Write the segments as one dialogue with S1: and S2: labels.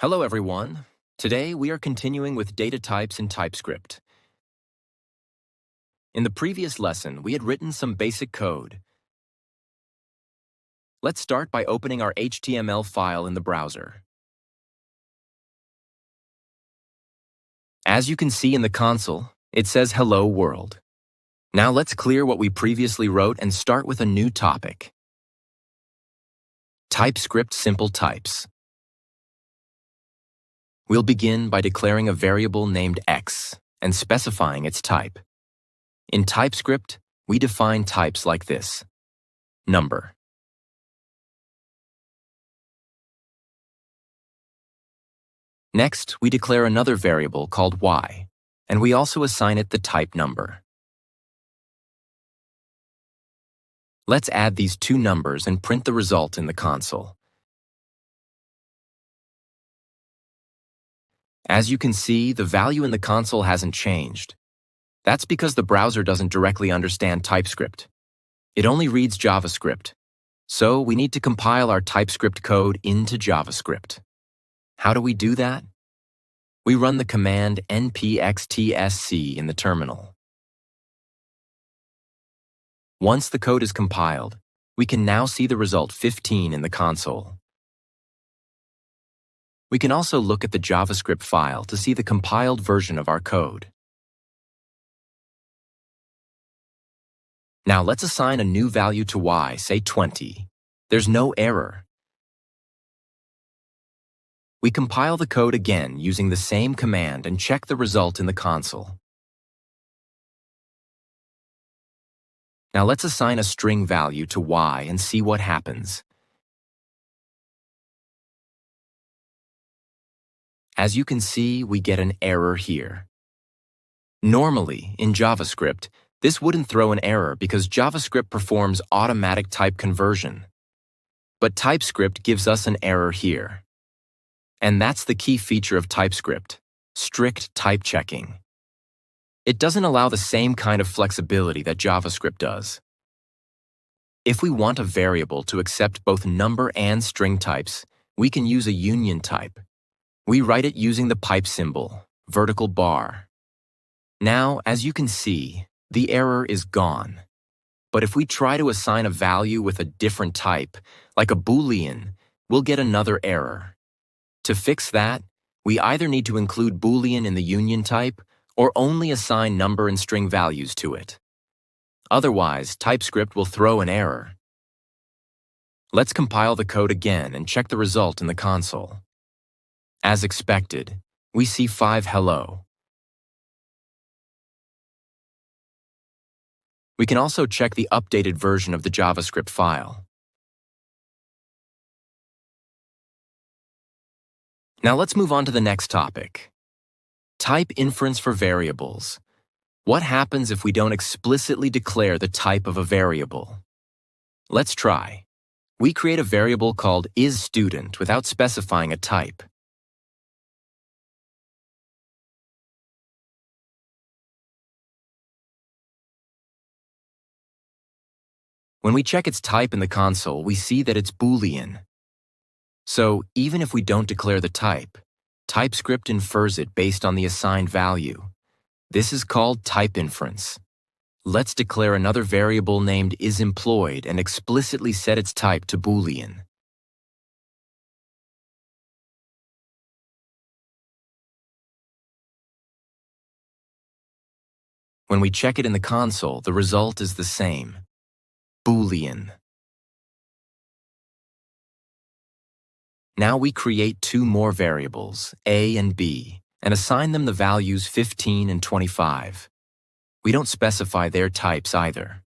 S1: Hello everyone. Today we are continuing with data types in TypeScript. In the previous lesson, we had written some basic code. Let's start by opening our HTML file in the browser. As you can see in the console, it says Hello World. Now let's clear what we previously wrote and start with a new topic. TypeScript simple types. We'll begin by declaring a variable named x and specifying its type. In TypeScript, we define types like this: number. Next, we declare another variable called y, and we also assign it the type number. Let's add these two numbers and print the result in the console. As you can see, the value in the console hasn't changed. That's because the browser doesn't directly understand TypeScript. It only reads JavaScript. So we need to compile our TypeScript code into JavaScript. How do we do that? We run the command npxtsc in the terminal. Once the code is compiled, we can now see the result 15 in the console. We can also look at the JavaScript file to see the compiled version of our code. Now let's assign a new value to y, say 20. There's no error. We compile the code again using the same command and check the result in the console. Now let's assign a string value to y and see what happens. As you can see, we get an error here. Normally, in JavaScript, this wouldn't throw an error because JavaScript performs automatic type conversion. But TypeScript gives us an error here. And that's the key feature of TypeScript: strict type checking. It doesn't allow the same kind of flexibility that JavaScript does. If we want a variable to accept both number and string types, we can use a union type. We write it using the pipe symbol, vertical bar. Now, as you can see, the error is gone. But if we try to assign a value with a different type, like a boolean, we'll get another error. To fix that, we either need to include boolean in the union type or only assign number and string values to it. Otherwise, TypeScript will throw an error. Let's compile the code again and check the result in the console. As expected, we see 5 hello. We can also check the updated version of the JavaScript file. Now let's move on to the next topic. Type inference for variables. What happens if we don't explicitly declare the type of a variable? Let's try. We create a variable called isStudent without specifying a type. When we check its type in the console, we see that it's boolean. So even if we don't declare the type, TypeScript infers it based on the assigned value. This is called type inference. Let's declare another variable named isEmployed and explicitly set its type to boolean. When we check it in the console, the result is the same: boolean. Now we create two more variables, a and b, and assign them the values 15 and 25. We don't specify their types either.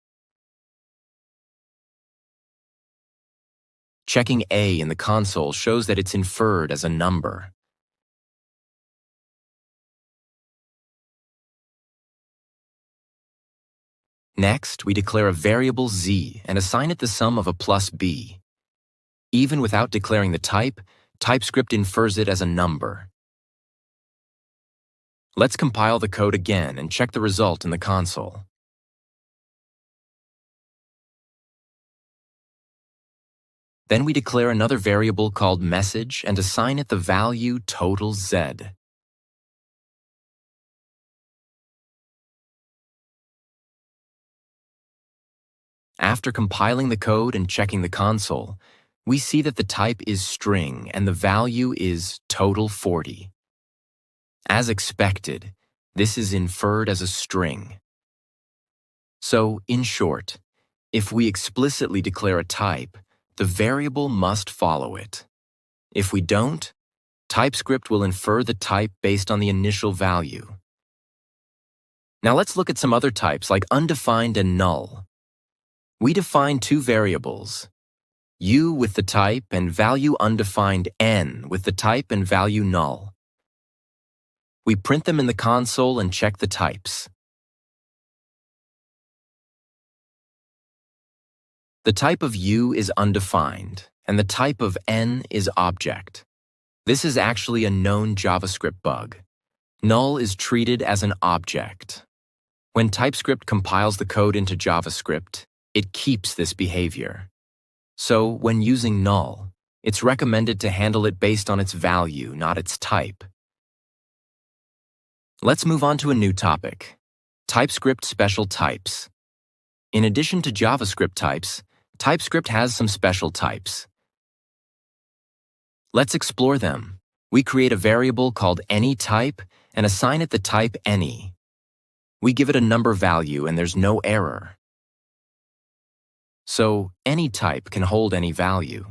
S1: Checking a in the console shows that it's inferred as a number. Next, we declare a variable z and assign it the sum of a plus b. Even without declaring the type, TypeScript infers it as a number. Let's compile the code again and check the result in the console. Then we declare another variable called message and assign it the value total Z. After compiling the code and checking the console, we see that the type is string and the value is total 40. As expected, this is inferred as a string. So, in short, if we explicitly declare a type, the variable must follow it. If we don't, TypeScript will infer the type based on the initial value. Now let's look at some other types like undefined and null. We define two variables, u with the type and value undefined n with the type and value null. We print them in the console and check the types. The type of u is undefined, and the type of n is object. This is actually a known JavaScript bug. Null is treated as an object. When TypeScript compiles the code into JavaScript, it keeps this behavior. So, when using null, it's recommended to handle it based on its value, not its type. Let's move on to a new topic, TypeScript special types. In addition to JavaScript types, TypeScript has some special types. Let's explore them. We create a variable called anyType and assign it the type any. We give it a number value and there's no error. So, any type can hold any value.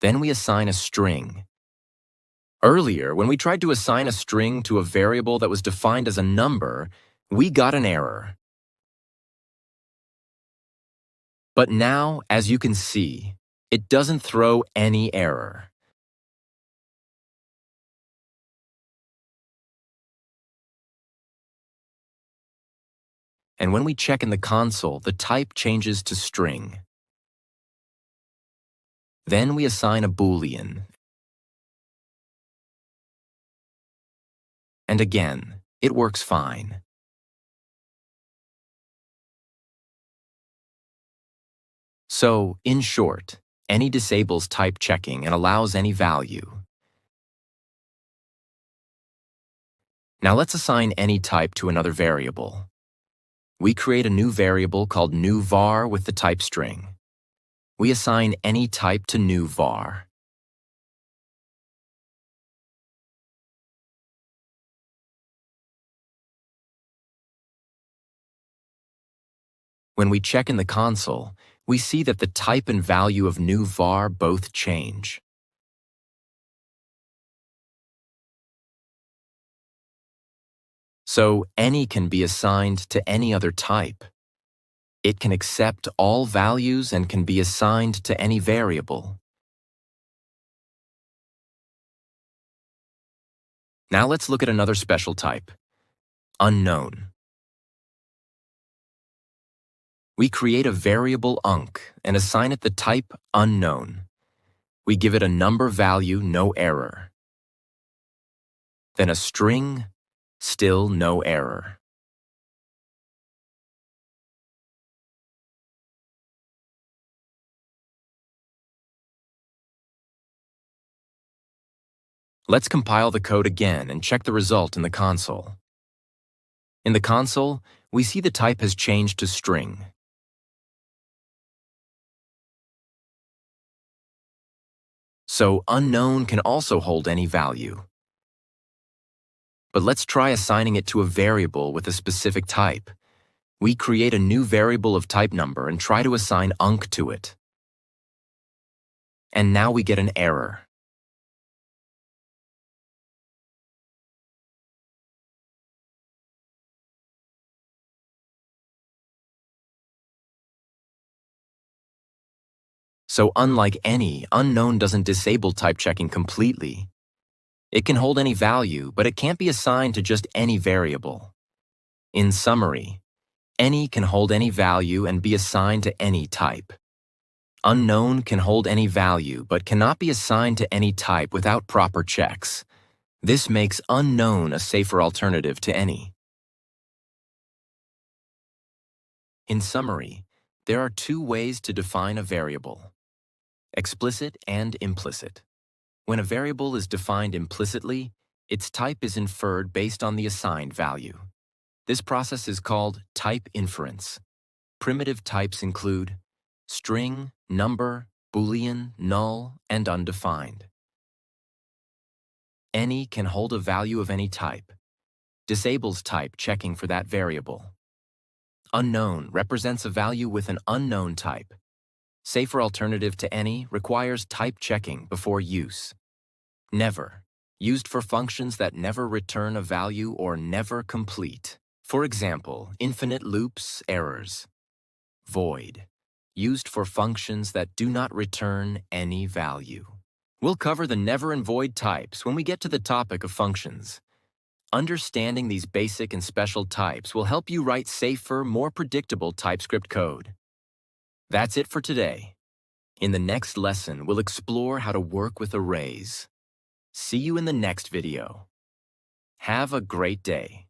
S1: Then we assign a string. Earlier, when we tried to assign a string to a variable that was defined as a number, we got an error. But now, as you can see, it doesn't throw any error. And when we check in the console, the type changes to string. Then we assign a boolean. And again, it works fine. So, in short, any disables type checking and allows any value. Now let's assign any type to another variable. We create a new variable called newVar with the type string. We assign any type to newVar. When we check in the console, we see that the type and value of newVar both change. So any can be assigned to any other type. It can accept all values and can be assigned to any variable. Now let's look at another special type, unknown. We create a variable unc and assign it the type unknown. We give it a number value, no error. Then a string, still no error. Let's compile the code again and check the result in the console. In the console, we see the type has changed to string. So unknown can also hold any value. But let's try assigning it to a variable with a specific type. We create a new variable of type number and try to assign unc to it. And now we get an error. So unlike any, unknown doesn't disable type checking completely. It can hold any value, but it can't be assigned to just any variable. In summary, any can hold any value and be assigned to any type. Unknown can hold any value, but cannot be assigned to any type without proper checks. This makes unknown a safer alternative to any. In summary, There are two ways to define a variable: explicit and implicit. When a variable is defined implicitly, its type is inferred based on the assigned value. This process is called type inference. Primitive types include string, number, boolean, null, and undefined. Any can hold a value of any type. Disables type checking for that variable. Unknown represents a value with an unknown type. Safer alternative to any requires type checking before use. Never, used for functions that never return a value or never complete. For example, infinite loops, errors. Void, used for functions that do not return any value. We'll cover the never and void types when we get to the topic of functions. Understanding these basic and special types will help you write safer, more predictable TypeScript code. That's it for today. In the next lesson, we'll explore how to work with arrays. See you in the next video. Have a great day.